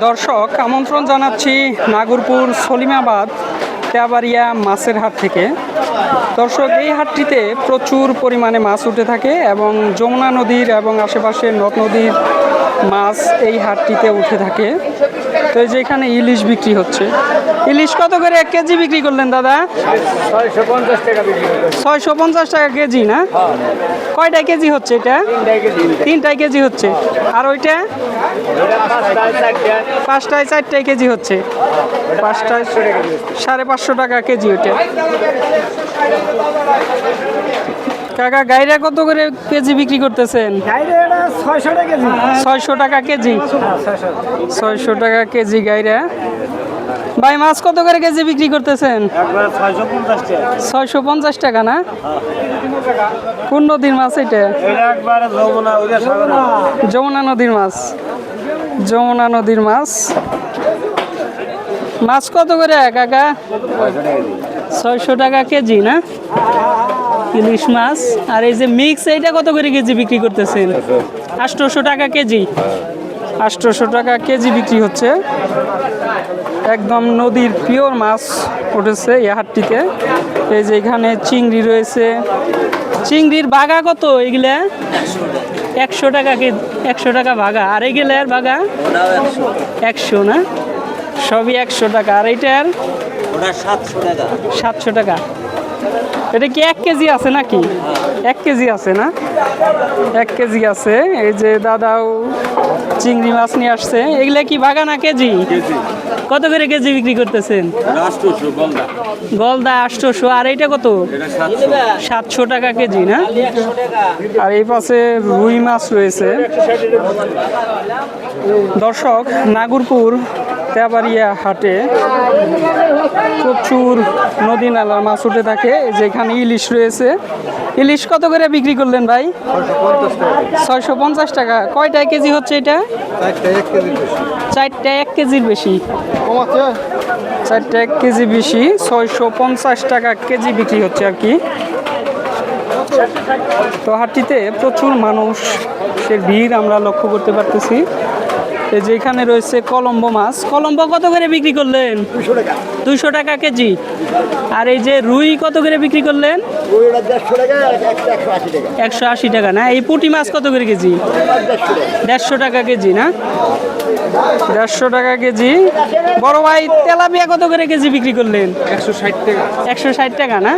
দর্শক আমন্ত্রণ জানাচ্ছি নাগরপুর সলিমাবাদ তেবাড়িয়া মাছের হাট থেকে। দর্শক এই হাটটিতে প্রচুর পরিমাণে মাছ উঠে থাকে এবং যমুনা নদীর এবং আশেপাশের নদ নদীর মাছ এই হাটটিতে উঠে থাকে। তো এই যে এখানে ইলিশ বিক্রি হচ্ছে। ইলিশ কত করে 1 কেজি বিক্রি করলেন দাদা? 650 টাকা বিক্রি করলেন। 650 টাকা কেজি না? কয়টা কেজি হচ্ছে এটা? 3টা কেজি হচ্ছে। আর ওইটা 5টায় 4টায় কেজি হচ্ছে। 5টায় 550 টাকা কেজি ওইটা। কাকা গাইরা কত করে কেজি বিক্রি করতেছেন? 600 টাকা কেজি। 600 টাকা কেজি গাইরা। ভাই মাছ কত করে কেজি বিক্রি করতেছেন? 650 টাকা না? কোন নদীর মাছ এটা? যমুনা নদীর মাছ। যমুনা নদীর মাছ। মাছ কত করে কাকা? 600 টাকা কেজি না? ইলিশ মাছ। আর এই যে মিক্স এইটা কত করে কেজি বিক্রি করতেছেন? 800 টাকা কেজি। 800 টাকা কেজি বিক্রি হচ্ছে। একদম নদীর পিওর মাছ উঠেছে এই হাটটিতে। এই যে এখানে চিংড়ি রয়েছে। চিংড়ির বাগা কত এগুলা? 100 টাকা কেজি। 100 টাকা ভাগা। আর এগুলার বাগা 100 না? সবই 100 টাকা। আর এইটার 700 টাকা। এটা কি 1 কেজি আছে নাকি? 1 কেজি আছে না? 1 কেজি আছে। এই যে দাদাও চিংড়ি মাছ নিয়ে আসছে। এগুলা কি বাগা না কেজি? কত করে কেজি বিক্রি করতেছেন? গলদা 800। আর এইটা কত? 700 টাকা কেজি না? আর এই পাশে রুই মাছ রয়েছে। দর্শক নাগরপুর তেবাড়িয়া হাটে প্রচুর নদী নালার মাছ উঠে থাকে। যেখানে ইলিশ রয়েছে। ইলিশ কত করে বিক্রি করলেন ভাই? 650 টাকা। কয়টায় কেজি হচ্ছে এটা? 4টায় 1 কেজির বেশি। 4টায় 1 কেজি বেশি। 650 টাকা কেজি বিক্রি হচ্ছে আর কি। তো হাটটিতে প্রচুর মানুষের ভিড় আমরা লক্ষ্য করতে পারতেছি। এই যে এখানে রয়েছে কলম্বো মাছ। কলম্বো কত করে বিক্রি করলেন? 200 টাকা কেজি। আর এই যে রুই কত করে বিক্রি করলেন? 180 টাকা না? এই পুঁটি মাছ কত করে কেজি? 150 টাকা কেজি না? 150 টাকা কেজি। বড় ভাই তেলাপিয়া কত করে কেজি বিক্রি করলেন? 160 টাকা। 160 টাকা না?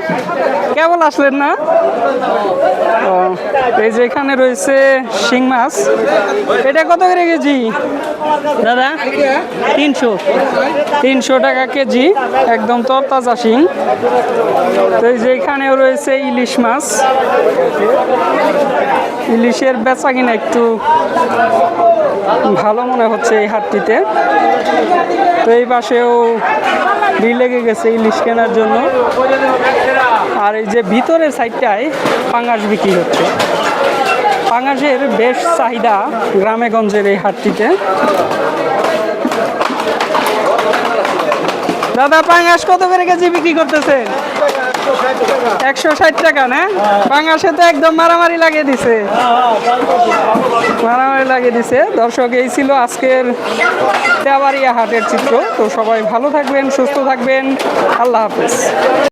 কেবল আসলেন না? ও, এই যে এখানে রয়েছে শিং মাছ। এটা কত করে কেজি দাদা? 300 টাকা কেজি। একদম তরতাজা শিং। তো এই যে এখানেও রয়েছে ইলিশ মাছ। ইলিশের বেচা কিনা একটু ভালো মনে হচ্ছে এই হাটটিতে। তো এই পাশেও ভিড় লেগে গেছে ইলিশ কেনার জন্য। আর এই যে ভিতরের সাইডটায় পাঙাশ বিক্রি হচ্ছে। পাঙাশের বেশ চাহিদা গ্রামে গঞ্জের এই হাটটিতে। দাদা পাঙাশ কত করে কেজি বিক্রি করতেছেন? 160 টাকা না? পাঙাশে তো একদম মারামারি লাগিয়ে দিছে। মারামারি লাগিয়ে দিছে। দর্শক এই ছিল আজকের তেবাড়িয়া হাটের চিত্র। তো সবাই ভালো থাকবেন, সুস্থ থাকবেন। আল্লাহ হাফেজ।